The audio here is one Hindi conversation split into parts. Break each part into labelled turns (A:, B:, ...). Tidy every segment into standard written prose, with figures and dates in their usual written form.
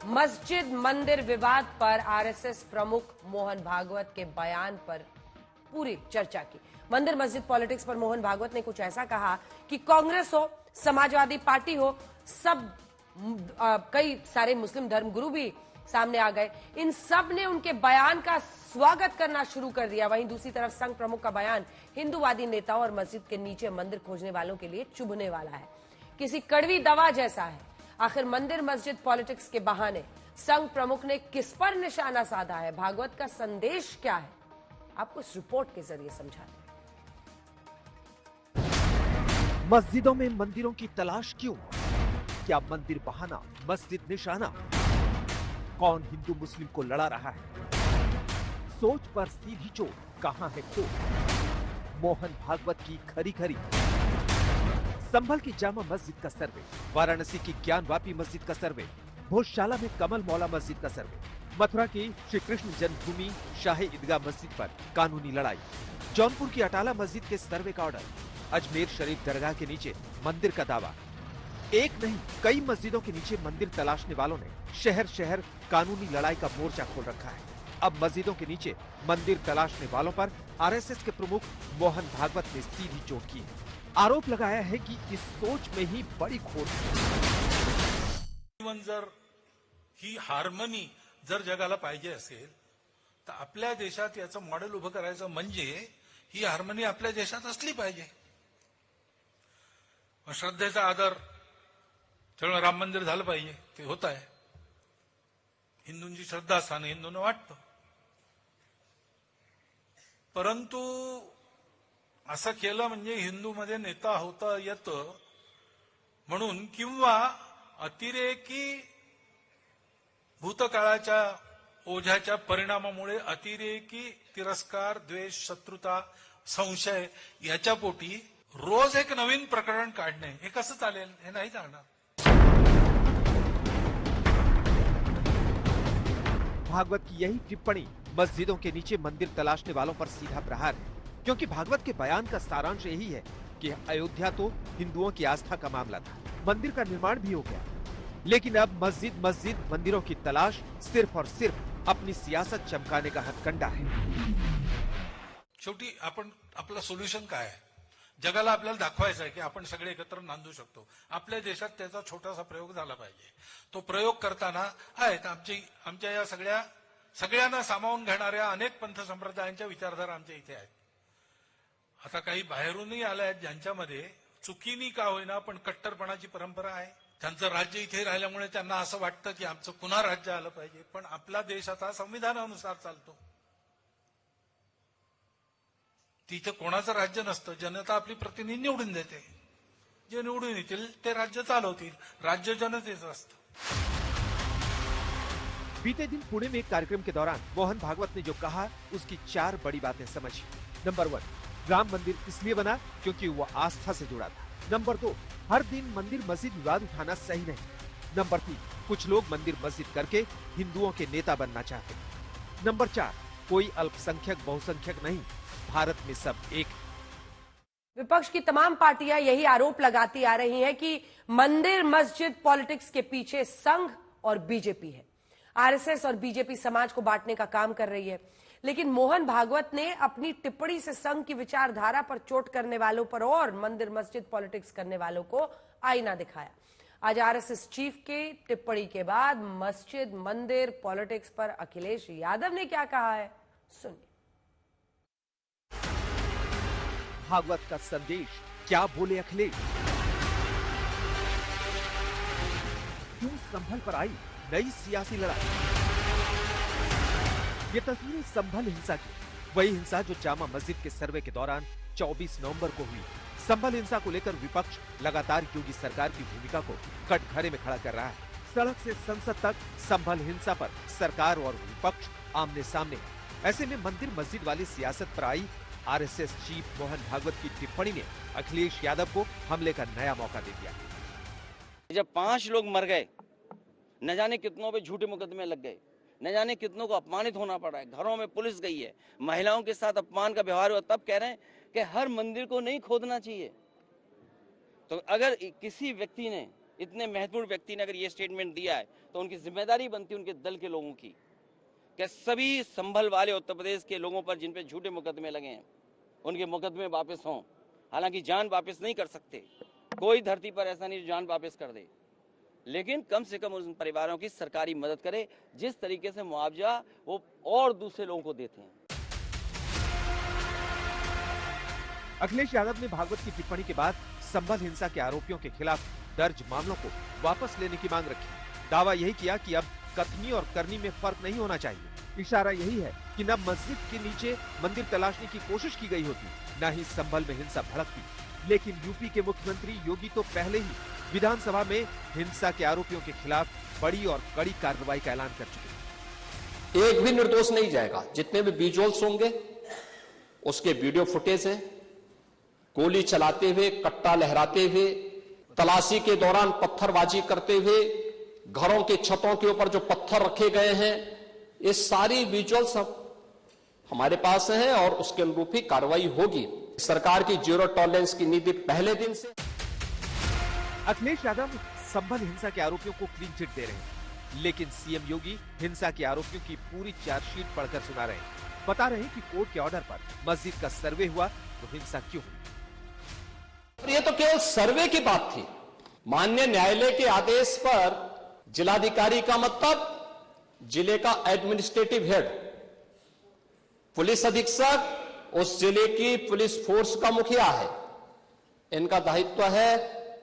A: मस्जिद मंदिर विवाद पर आरएसएस प्रमुख मोहन भागवत के बयान पर पूरी चर्चा की। मंदिर मस्जिद पॉलिटिक्स पर मोहन भागवत ने कुछ ऐसा कहा कि कांग्रेस हो, समाजवादी पार्टी हो, सब कई सारे मुस्लिम धर्मगुरु भी सामने आ गए। इन सब ने उनके बयान का स्वागत करना शुरू कर दिया। वहीं दूसरी तरफ संघ प्रमुख का बयान हिंदूवादी नेताओं और मस्जिद के नीचे मंदिर खोजने वालों के लिए चुभने वाला है, किसी कड़वी दवा जैसा है। आखिर मंदिर मस्जिद पॉलिटिक्स के बहाने संघ प्रमुख ने किस पर निशाना साधा है? भागवत का संदेश क्या है? आपको इस रिपोर्ट के जरिए समझाते हैं।
B: मस्जिदों में मंदिरों की तलाश क्यों? क्या मंदिर बहाना, मस्जिद निशाना? कौन हिंदू मुस्लिम को लड़ा रहा है? सोच पर सीधी चोट, कहां है खोट? मोहन भागवत की खरी खरी। संभल की जामा मस्जिद का सर्वे, वाराणसी की ज्ञानवापी मस्जिद का सर्वे, भोजशाला में कमल मौला मस्जिद का सर्वे, मथुरा की श्री कृष्ण जन्मभूमि शाही ईदगाह मस्जिद पर कानूनी लड़ाई, जौनपुर की अटाला मस्जिद के सर्वे का ऑर्डर, अजमेर शरीफ दरगाह के नीचे मंदिर का दावा। एक नहीं, कई मस्जिदों के नीचे मंदिर तलाशने वालों ने शहर शहर कानूनी लड़ाई का मोर्चा खोल रखा है। अब मस्जिदों के नीचे मंदिर तलाशने वालों पर आरएसएस के प्रमुख मोहन भागवत ने सीधी चोट की है। आरोप लगाया है कि इस सोच में ही बड़ी खोट
C: है। जर ही हार्मनी जर जगाला पाहिजे असेल तर आपल्या देशात याचं मॉडेल उभं करायचं म्हणजे ही हार्मनी आपल्या देशात असली पाहिजे। श्रद्धेचा आदर, त्यामुळे राम मंदिर झालं पाहिजे, ते होत आहे। हिंदूंची श्रद्धास्थान हिंदूंना वाटतं, परंतु असं केलं म्हणजे हिंदूमध्ये नेता होता येतं म्हणून, किंवा अतिरेकी भूतकाळाच्या ओझ्याच्या परिणामामुळे अतिरेकी तिरस्कार, द्वेष, शत्रुता, संशय याच्या पोटी रोज एक नवीन प्रकरण काढणे हे कसं चालेल? हे नाही चालणार।
B: भागवत की यही टिप्पणी मस्जिदों के नीचे मंदिर तलाशने वालों पर सीधा प्रहार है, क्योंकि भागवत के बयान का सारांश यही है कि अयोध्या तो हिंदुओं की आस्था का मामला था, मंदिर का निर्माण भी हो गया, लेकिन अब मस्जिद मंदिरों की तलाश सिर्फ और सिर्फ अपनी सियासत चमकाने का हथकंडा है।
C: शेवटी आपण आपला सोल्युशन काय आहे? जगाला आपल्याला दाखवायचं आहे की आपण सगळे एकत्र नांदू शकतो। आपल्या देशात त्याचा छोटासा प्रयोग झाला पाहिजे। तो प्रयोग करताना आहेत आमच्या या सगळ्यांना सामावून घेणाऱ्या अनेक पंथ संप्रदायांच्या विचारधारा आमच्या इथे आहेत। आता काही बाहेरूनही आल्या आहेत ज्यांच्यामध्ये चुकीनी का होईना पण कट्टरपणाची परंपरा आहे। त्यांचं राज्य इथे राहिल्यामुळे त्यांना असं वाटतं की आमचं पुन्हा राज्य आलं पाहिजे, पण आपला देश आता संविधानानुसार चालतो। तिथे कोणाचं राज्य नसतं, जनता आपली प्रतिनिधी निवडून देते, जे निवडून येतील ते राज्य चालवतील, राज्य जनतेचं असतं।
B: बीते दिन पुणे में एक कार्यक्रम के दौरान मोहन भागवत ने जो कहा उसकी 4 बड़ी बातें समझी। नंबर 1, राम मंदिर इसलिए बना क्योंकि वो आस्था से जुड़ा था। नंबर 2, हर दिन मंदिर मस्जिद विवाद उठाना सही नहीं। नंबर 3, कुछ लोग मंदिर मस्जिद करके हिंदुओं के नेता बनना चाहते। नंबर 4, कोई अल्पसंख्यक बहुसंख्यक नहीं, भारत में सब एक।
A: विपक्ष की तमाम पार्टियां यही आरोप लगाती आ रही हैं कि मंदिर मस्जिद पॉलिटिक्स के पीछे संघ और बीजेपी है। आरएसएस और बीजेपी समाज को बांटने का काम कर रही है। लेकिन मोहन भागवत ने अपनी टिप्पणी से संघ की विचारधारा पर चोट करने वालों पर और मंदिर मस्जिद पॉलिटिक्स करने वालों को आईना दिखाया। आज आरएसएस चीफ की टिप्पणी के बाद मस्जिद मंदिर पॉलिटिक्स पर अखिलेश यादव ने क्या कहा है, सुनिए।
B: भागवत का संदेश क्या बोले अखिलेश? क्यों संभल पर आई नई सियासी लड़ाई? ये तस्वीरें संभल हिंसा की, वही हिंसा जो जामा मस्जिद के सर्वे के दौरान 24 नवंबर को हुई। संभल हिंसा को लेकर विपक्ष लगातार योगी सरकार की भूमिका को कटघरे में खड़ा कर रहा है। सड़क से संसद तक संभल हिंसा पर सरकार और विपक्ष आमने सामने। ऐसे में मंदिर मस्जिद वाली सियासत पर आई आरएसएस चीफ मोहन भागवत की टिप्पणी ने अखिलेश यादव को हमले का नया मौका दे दिया।
D: जब 5 लोग मर गए, न जाने कितनों पे झूठे मुकदमे लग गए, न जाने कितनों को अपमानित होना पड़ा है, घरों में पुलिस गई है, महिलाओं के साथ अपमान का व्यवहार हुआ, तब कह रहे हैं कि हर मंदिर को नहीं खोदना चाहिए। तो अगर किसी व्यक्ति ने इतने महत्वपूर्ण व्यक्ति ने अगर ये स्टेटमेंट दिया है तो उनकी जिम्मेदारी बनती है उनके दल के लोगों की कि सभी संभल वाले उत्तर प्रदेश के लोगों पर जिन पे झूठे मुकदमे लगे हैं उनके मुकदमे वापस हों। हालांकि जान वापस नहीं कर सकते, कोई धरती पर ऐसा नहीं जो जान वापस कर दे, लेकिन कम से कम उन परिवारों की सरकारी मदद करे जिस तरीके से मुआवजा वो और दूसरे लोगों को देते हैं।
B: अखिलेश यादव ने भागवत की टिप्पणी के बाद संभल हिंसा के आरोपियों के खिलाफ दर्ज मामलों को वापस लेने की मांग रखी। दावा यही किया कि अब कथनी और करनी में फर्क नहीं होना चाहिए। इशारा यही है कि न मस्जिद के नीचे मंदिर तलाशने की कोशिश की गई होती, न ही संभल में हिंसा भड़कती। लेकिन यूपी के मुख्यमंत्री योगी तो पहले ही विधानसभा में हिंसा के आरोपियों के खिलाफ बड़ी और कड़ी कार्रवाई का ऐलान कर चुके हैं।
E: एक भी निर्दोष नहीं जाएगा। जितने भी विजुअल्स होंगे उसके वीडियो फुटेज है, गोली चलाते हुए, कट्टा लहराते हुए, तलाशी के दौरान पत्थरबाजी करते हुए, घरों के छतों के ऊपर जो पत्थर रखे गए हैं, ये सारी विजुअल्स हमारे पास हैं और उसके अनुरूप ही कार्रवाई होगी। सरकार की जीरो टॉलरेंस की नीति पहले दिन से।
B: अखिलेश यादव संभल हिंसा के आरोपियों को क्लीन चिट दे रहे हैं, लेकिन सीएम योगी हिंसा के आरोपियों की पूरी चार्जशीट पढ़कर सुना रहे हैं। बता रहे हैं कि कोर्ट के ऑर्डर पर मस्जिद का सर्वे हुआ तो हिंसा क्यों हुई।
E: ये तो केवल सर्वे की बात थी। माननीय न्यायालय के आदेश पर जिलाधिकारी का मतलब जिले का एडमिनिस्ट्रेटिव हेड, पुलिस अधीक्षक उस जिले की पुलिस फोर्स का मुखिया है। इनका दायित्व है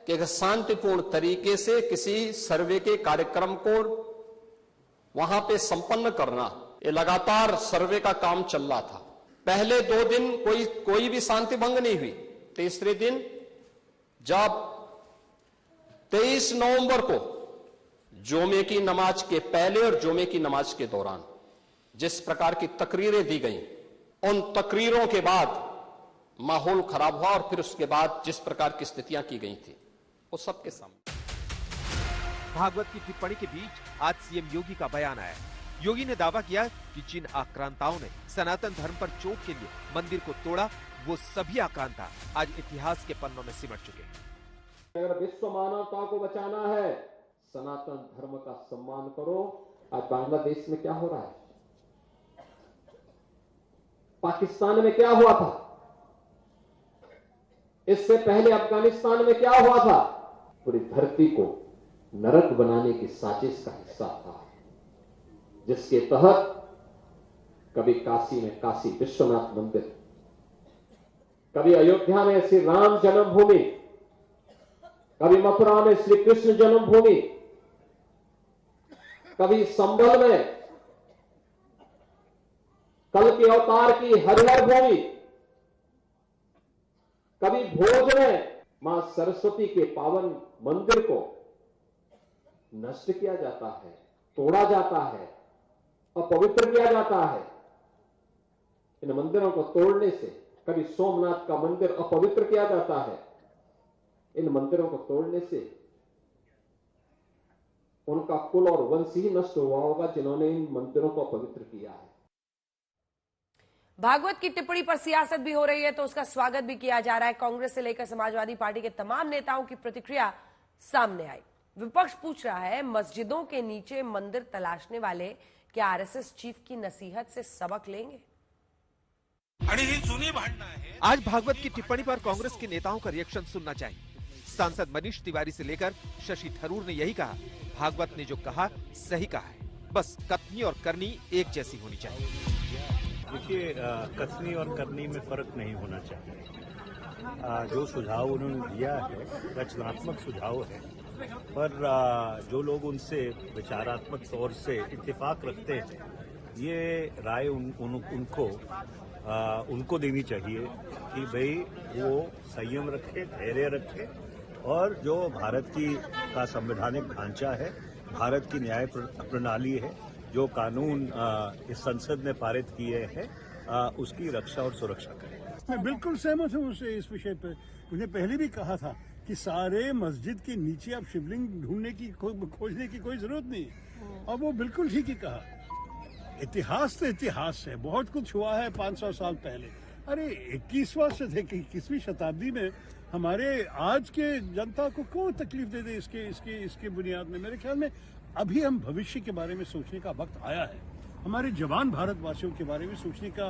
E: कि शांतिपूर्ण तरीके से किसी सर्वे के कार्यक्रम को वहां पे संपन्न करना। ये लगातार सर्वे का काम चल रहा था। पहले 2 दिन कोई भी शांति भंग नहीं हुई। तीसरे दिन जब 23 नवंबर को जुमे की नमाज के पहले और जुमे की नमाज के दौरान जिस प्रकार की तकरीरें दी गई, उन तकरीरों के बाद माहौल खराब हुआ और फिर उसके बाद जिस प्रकार की स्थितियां की गई थी वो सबके सामने।
B: भागवत की टिप्पणी के बीच आज सीएम योगी का बयान आया। योगी ने दावा किया कि जिन आक्रांताओं ने सनातन धर्म पर चोट के लिए मंदिर को तोड़ा, वो सभी आक्रांता आज इतिहास के पन्नों में सिमट चुके हैं।
E: अगर विश्व मानवता को बचाना है, सनातन धर्म का सम्मान करो। आज बांग्लादेश में क्या हो रहा है, पाकिस्तान में क्या हुआ था, इससे पहले अफगानिस्तान में क्या हुआ था, पूरी धरती को नरक बनाने की साजिश का हिस्सा था, जिसके तहत कभी काशी में काशी विश्वनाथ मंदिर, कभी अयोध्या में श्री राम जन्मभूमि, कभी मथुरा में श्री कृष्ण जन्मभूमि, कभी संभल में कल के अवतार की हरिहर भूमि, कभी भोज में मां सरस्वती के पावन मंदिर को नष्ट किया जाता है, तोड़ा जाता है, अपवित्र किया जाता है। इन मंदिरों को तोड़ने से, कभी सोमनाथ का मंदिर अपवित्र किया जाता है, इन मंदिरों को तोड़ने से उनका कुल और वंश ही नष्ट हुआ होगा जिन्होंने इन मंदिरों को अपवित्र किया है।
A: भागवत की टिप्पणी पर सियासत भी हो रही है तो उसका स्वागत भी किया जा रहा है। कांग्रेस से लेकर समाजवादी पार्टी के तमाम नेताओं की प्रतिक्रिया सामने आई। विपक्ष पूछ रहा है, मस्जिदों के नीचे मंदिर तलाशने वाले क्या आरएसएस चीफ की नसीहत से सबक लेंगे?
B: आज भागवत की टिप्पणी पर कांग्रेस के नेताओं का रिएक्शन सुनना चाहिए। सांसद मनीष तिवारी से लेकर शशि थरूर ने यही कहा, भागवत ने जो कहा सही कहा है, बस कथनी और करनी एक जैसी होनी चाहिए।
F: देखिए, कथनी और करनी में फर्क नहीं होना चाहिए। जो सुझाव उन्होंने दिया है रचनात्मक सुझाव है, पर जो लोग उनसे विचारात्मक तौर से इत्तेफाक रखते हैं, ये राय उनको देनी चाहिए कि भाई वो संयम रखे, धैर्य रखे और जो भारत का संवैधानिक ढांचा है, भारत की न्याय प्रणाली है, जो कानून इस संसद ने पारित किए हैं, उसकी रक्षा और सुरक्षा करें।
G: मैं बिल्कुल सहमत हूँ उससे इस विषय पर। मुझे पहले भी कहा था कि सारे मस्जिद के नीचे आप शिवलिंग ढूंढने की खोजने की कोई जरूरत नहीं है, और वो बिल्कुल ठीक ही कहा। इतिहास तो इतिहास है, बहुत कुछ हुआ है 500 साल पहले। अरे 21वीं शताब्दी में हमारे आज के जनता को कौन तकलीफ दे दे इसके बुनियाद में। मेरे ख्याल में अभी हम भविष्य के बारे में सोचने का वक्त आया है, हमारे जवान भारतवासियों के बारे में सोचने का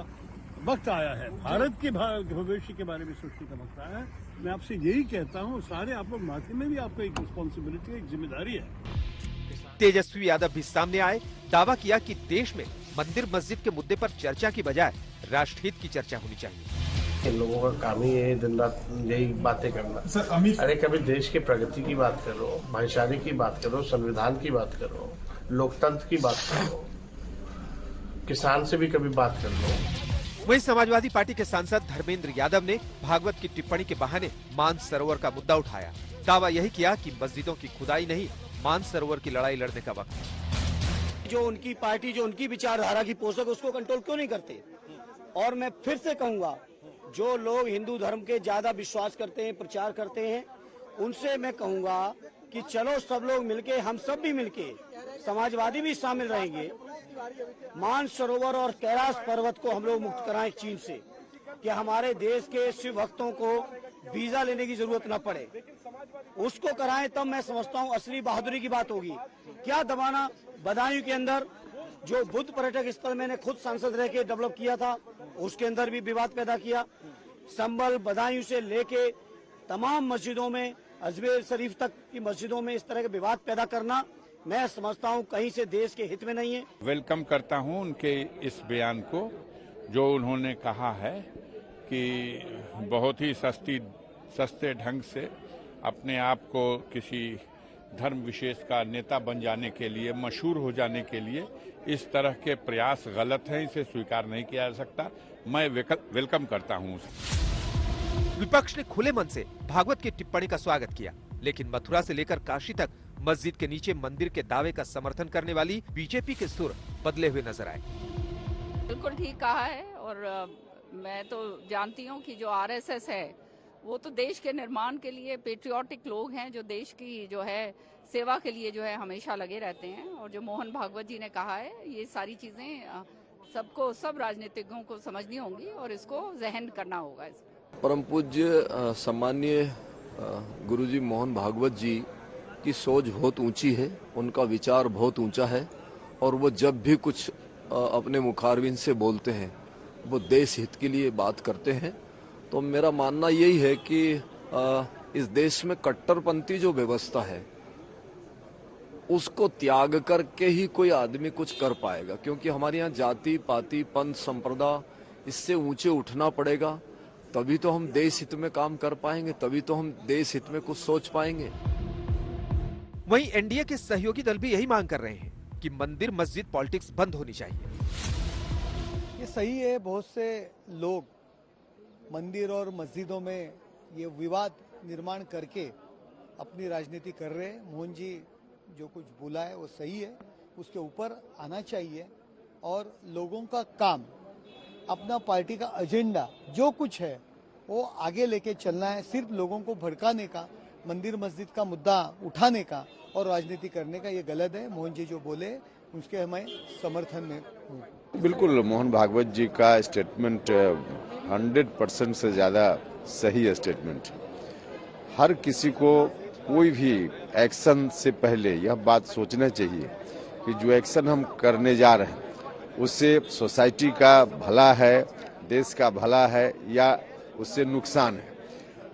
G: वक्त आया है, भारत के भविष्य के बारे में सोचने का वक्त आया है। मैं आपसे यही कहता हूँ, सारे आप लोग माथे में भी आपको एक रिस्पॉन्सिबिलिटी, एक जिम्मेदारी है।
B: तेजस्वी यादव भी सामने आए, दावा किया कि देश में मंदिर मस्जिद के मुद्दे पर चर्चा की बजाय राष्ट्रहित की चर्चा होनी चाहिए।
H: इन लोगों का काम ही है दिन रात यही बातें करना। अरे कभी देश के प्रगति की बात करो, भाईचारे की बात करो, संविधान की बात करो, लोकतंत्र की बात करो, किसान से भी कभी बात कर लो।
B: वहीं समाजवादी पार्टी के सांसद धर्मेंद्र यादव ने भागवत की टिप्पणी के बहाने मानसरोवर का मुद्दा उठाया। दावा यही किया कि मस्जिदों की खुदाई नहीं, मानसरोवर की लड़ाई लड़ने का वक्त है।
I: जो उनकी पार्टी, जो उनकी विचारधारा की पोषक, उसको कंट्रोल क्यों नहीं करते? और मैं फिर से कहूंगा, जो लोग हिंदू धर्म के ज्यादा विश्वास करते हैं, प्रचार करते हैं, उनसे मैं कहूंगा कि चलो सब लोग मिलके, हम सब भी मिलके, समाजवादी भी शामिल रहेंगे, मानसरोवर और कैलाश पर्वत को हम लोग मुक्त कराएं चीन से, कि हमारे देश के शिव भक्तों को वीजा लेने की जरूरत न पड़े। उसको कराएं, तब मैं समझता हूं असली बहादुरी की बात होगी। क्या दबाना? बदायूं के अंदर जो बुद्ध पर्यटक स्थल मैंने खुद सांसद रह के डेवलप किया था, उसके अंदर भी विवाद पैदा किया। संभल, बदायूं से लेके तमाम मस्जिदों में, अजमेर शरीफ तक की मस्जिदों में इस तरह के विवाद पैदा करना, मैं समझता हूं कहीं से देश के हित में नहीं है।
J: वेलकम करता हूं उनके इस बयान को, जो उन्होंने कहा है कि बहुत ही सस्ते ढंग से अपने आप को किसी धर्म विशेष का नेता बन जाने के लिए, मशहूर हो जाने के लिए इस तरह के प्रयास गलत हैं, इसे स्वीकार नहीं किया जा सकता। मैं वेलकम करता हूं उसे।
B: विपक्ष ने खुले मन से भागवत की टिप्पणी का स्वागत किया, लेकिन मथुरा से लेकर काशी तक मस्जिद के नीचे मंदिर के दावे का समर्थन करने वाली बीजेपी के सुर बदले हुए नजर आए।
K: बिल्कुल ठीक कहा है, और मैं तो जानती हूँ कि जो आरएसएस है वो तो देश के निर्माण के लिए पेट्रियाटिक लोग हैं, जो देश की जो है सेवा के लिए जो है हमेशा लगे रहते हैं। और जो मोहन भागवत जी ने कहा है, ये सारी चीजें सबको, सब राजनीतिज्ञों को समझनी होंगी और इसको जहन करना होगा।
L: परम पूज्य सम्माननीय गुरुजी मोहन भागवत जी की सोच बहुत ऊंची है, उनका विचार बहुत ऊंचा है, और वो जब भी कुछ अपने मुखारबिन से बोलते हैं वो देश हित के लिए बात करते हैं। तो मेरा मानना यही है कि इस देश में कट्टरपंथी जो व्यवस्था है उसको त्याग करके ही कोई आदमी कुछ कर पाएगा, क्योंकि हमारे यहाँ जाति पाति पंथ संप्रदाय इससे ऊंचे उठना पड़ेगा, तभी तो हम देश हित में काम कर पाएंगे, तभी तो हम देश हित में कुछ सोच पाएंगे।
B: वहीं एनडीए के सहयोगी दल भी यही मांग कर रहे हैं कि मंदिर मस्जिद पॉलिटिक्स बंद होनी चाहिए।
M: ये सही है, बहुत से लोग मंदिर और मस्जिदों में ये विवाद निर्माण करके अपनी राजनीति कर रहे हैं। मोहन जी जो कुछ बोला है वो सही है, उसके ऊपर आना चाहिए, और लोगों का काम, अपना पार्टी का एजेंडा जो कुछ है वो आगे लेके चलना है। सिर्फ लोगों को भड़काने का, मंदिर मस्जिद का मुद्दा उठाने का और राजनीति करने का ये गलत है। मोहन जी जो बोले उसके हमें समर्थन में हूँ।
J: बिल्कुल, मोहन भागवत जी का स्टेटमेंट 100% से ज्यादा सही है स्टेटमेंट। हर किसी को कोई भी एक्शन से पहले यह बात सोचना चाहिए कि जो एक्शन हम करने जा रहे हैं उससे सोसाइटी का भला है, देश का भला है, या उससे नुकसान है।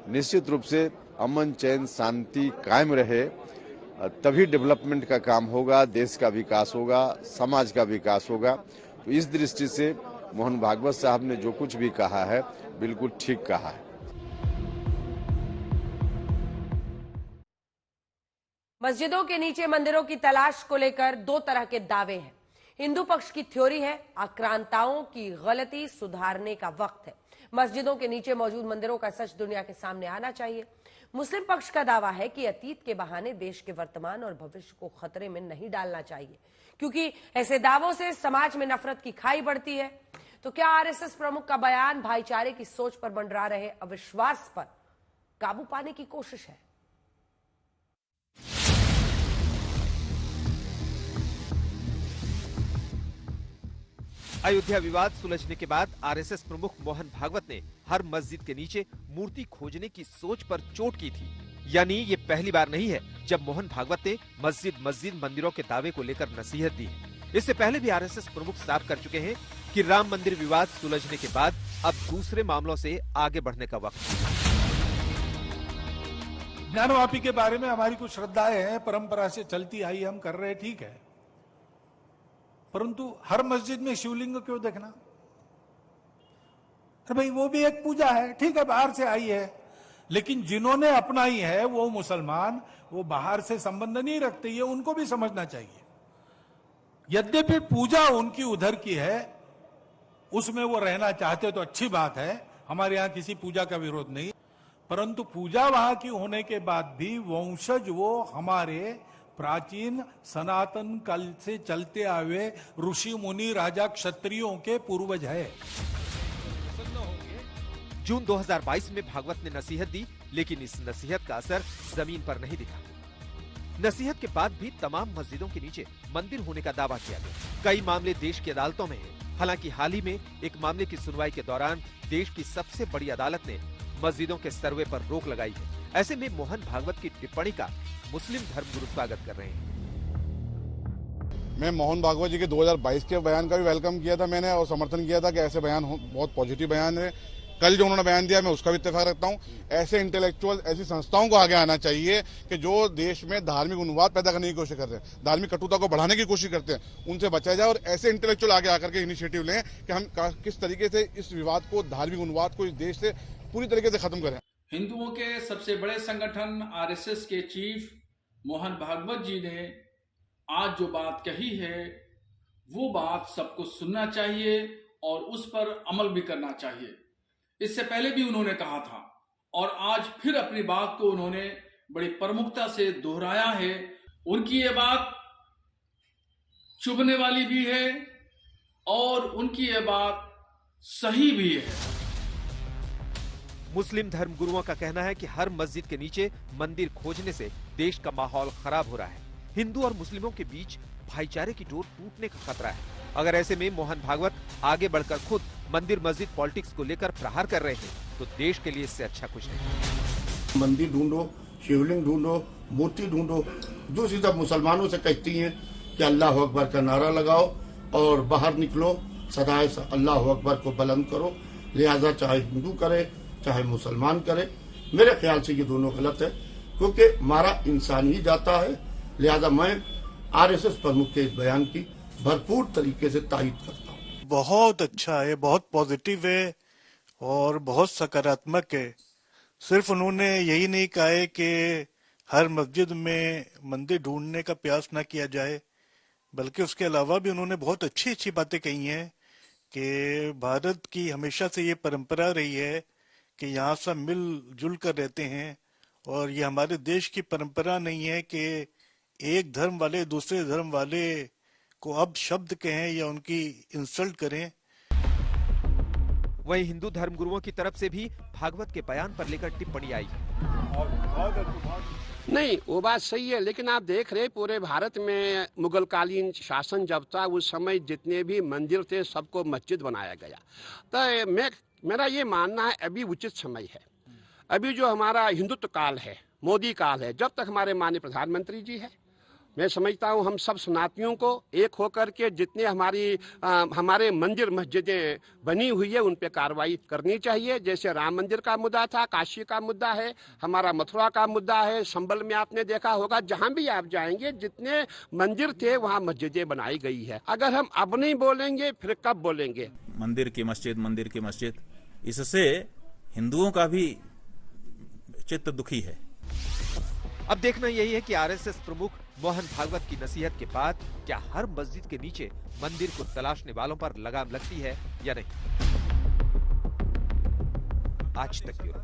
J: निश्चित रूप से अमन चैन शांति कायम रहे, तभी डेवलपमेंट का काम होगा, देश का विकास होगा, समाज का विकास होगा। तो इस दृष्टि से मोहन भागवत साहब ने जो कुछ भी कहा है बिल्कुल ठीक कहा है।
A: मस्जिदों के नीचे मंदिरों की तलाश को लेकर दो तरह के दावे हैं। हिंदू पक्ष की थ्योरी है आक्रांताओं की गलती सुधारने का वक्त है, मस्जिदों के नीचे मौजूद मंदिरों का सच दुनिया के सामने आना चाहिए। मुस्लिम पक्ष का दावा है कि अतीत के बहाने देश के वर्तमान और भविष्य को खतरे में नहीं डालना चाहिए, क्योंकि ऐसे दावों से समाज में नफरत की खाई बढ़ती है। तो क्या आरएसएस प्रमुख का बयान भाईचारे की सोच पर मंडरा रहे अविश्वास पर काबू पाने की कोशिश है?
B: अयोध्या विवाद सुलझने के बाद आरएसएस प्रमुख मोहन भागवत ने हर मस्जिद के नीचे मूर्ति खोजने की सोच पर चोट की थी। यानी ये पहली बार नहीं है जब मोहन भागवत ने मस्जिद मंदिरों के दावे को लेकर नसीहत दी है। इससे पहले भी आरएसएस प्रमुख साफ कर चुके हैं कि राम मंदिर विवाद सुलझने के बाद अब दूसरे मामलों से आगे बढ़ने का वक्त है।
C: ज्ञानवापी के बारे में हमारी कुछ श्रद्धाएं हैं, परंपरा से चलती आई, हम कर रहे, ठीक है, परंतु हर मस्जिद में शिवलिंग क्यों देखना? अरे भाई वो भी एक पूजा है, ठीक है, बाहर से आई है, लेकिन जिन्होंने अपनाई है वो मुसलमान, वो बाहर से संबंध नहीं रखते, ये उनको भी समझना चाहिए। यद्यपि पूजा उनकी उधर की है, उसमें वो रहना चाहते तो अच्छी बात है, हमारे यहां किसी पूजा का विरोध नहीं, परंतु पूजा वहां की होने के बाद भी वंशज वो हमारे प्राचीन सनातन काल से चलते आए ऋषि मुनि राजा क्षत्रियों के पूर्वज है।
B: जून 2022 में भागवत ने नसीहत दी, लेकिन इस नसीहत का असर जमीन पर नहीं दिखा। नसीहत के बाद भी तमाम मस्जिदों के नीचे मंदिर होने का दावा किया गया। कई मामले देश की अदालतों में हैं। हालांकि हाल ही में एक मामले की सुनवाई के दौरान देश की सबसे बड़ी अदालत ने मस्जिदों के सर्वे पर रोक लगाई है। ऐसे में मोहन भागवत की टिप्पणी का मुस्लिम धर्मगुरु स्वागत कर रहे हैं।
N: मैं मोहन भागवत जी के 2022 के बयान का भी वेलकम किया था मैंने, और समर्थन किया था कि ऐसे बयान बहुत पॉजिटिव बयान है। कल जो उन्होंने बयान दिया मैं उसका भी इत्तेफाक रखता हूं। ऐसे इंटेलेक्चुअल, ऐसी संस्थाओं को आगे आना चाहिए कि जो देश में धार्मिक उन्माद पैदा करने की कोशिश कर रहे हैं, धार्मिक कटुता को बढ़ाने की कोशिश करते हैं, उनसे बचा जाए। और ऐसे इंटेलेक्चुअल आगे आकर के इनिशिएटिव लें कि हम किस तरीके से इस विवाद को, धार्मिक उन्माद को इस देश से पूरी तरीके से खत्म करें।
O: हिंदुओं के सबसे बड़े संगठन आरएसएस के चीफ मोहन भागवत जी ने आज जो बात कही है, वो बात सबको सुनना चाहिए और उस पर अमल भी करना चाहिए। इससे पहले भी उन्होंने कहा था और आज फिर अपनी बात को उन्होंने बड़ी प्रमुखता से दोहराया है। उनकी ये बात चुभने वाली भी है और उनकी ये बात सही भी है।
B: मुस्लिम धर्मगुरुओं का कहना है कि हर मस्जिद के नीचे मंदिर खोजने से देश का माहौल खराब हो रहा है। हिंदू और मुस्लिमों के बीच भाईचारे की डोर टूटने का खतरा है। अगर ऐसे में मोहन भागवत आगे बढ़कर खुद मंदिर मस्जिद पॉलिटिक्स को लेकर प्रहार कर रहे हैं तो देश के लिए इससे अच्छा कुछ नहीं।
P: मंदिर ढूंढो, शिवलिंग ढूंढो, मूर्ति ढूंढो। दूसरी तरफ मुसलमानों से कहती हैं कि अल्लाह अकबर का नारा लगाओ और बाहर निकलो, सदाए अल्लाह अकबर को बुलंद करो। लिहाजा चाहे हिंदू करे चाहे मुसलमान करे, मेरे ख्याल से ये दोनों गलत है, क्योंकि मारा इंसान ही जाता है। लिहाजा मैं आरएसएस प्रमुख के इस बयान की भरपूर तरीके से तायीद करता हूँ।
Q: बहुत अच्छा है, बहुत पॉजिटिव है और बहुत सकारात्मक है। सिर्फ उन्होंने यही नहीं कहा है कि हर मस्जिद में मंदिर ढूंढने का प्रयास न किया जाए, बल्कि उसके अलावा भी उन्होंने बहुत अच्छी अच्छी बातें कही हैं कि भारत की हमेशा से ये परंपरा रही है कि यहाँ सब मिलजुल कर रहते हैं और ये हमारे देश की परंपरा नहीं है कि एक धर्म वाले दूसरे धर्म वाले को अब शब्द कहें या उनकी इंसल्ट करें।
B: वहीं हिंदू धर्मगुरुओं की तरफ से भी भागवत के बयान पर लेकर टिप्पणी आई है।
R: नहीं, वो बात सही है, लेकिन आप देख रहे पूरे भारत में मुगल कालीन शासन जब था उस समय जितने भी मंदिर थे सबको मस्जिद बनाया गया। तो मेरा ये मानना है अभी उचित समय है। अभी जो हमारा हिंदुत्व काल है, मोदी काल है, जब तक हमारे माननीय प्रधानमंत्री जी है, मैं समझता हूँ हम सब सनातनियों को एक होकर के जितने हमारे मंदिर मस्जिदें बनी हुई है उन पे कार्रवाई करनी चाहिए। जैसे राम मंदिर का मुद्दा था, काशी का मुद्दा है, हमारा मथुरा का मुद्दा है, संबल में आपने देखा होगा, जहाँ भी आप जाएंगे जितने मंदिर थे वहाँ मस्जिदें बनाई गई है। अगर हम अब नहीं बोलेंगे फिर कब बोलेंगे?
S: मंदिर की मस्जिद, इससे हिंदुओं का भी चित्त दुखी है।
B: अब देखना यही है कि आरएसएस प्रमुख मोहन भागवत की नसीहत के बाद क्या हर मस्जिद के नीचे मंदिर को तलाशने वालों पर लगाम लगती है या नहीं। आज तक ब्यूरो।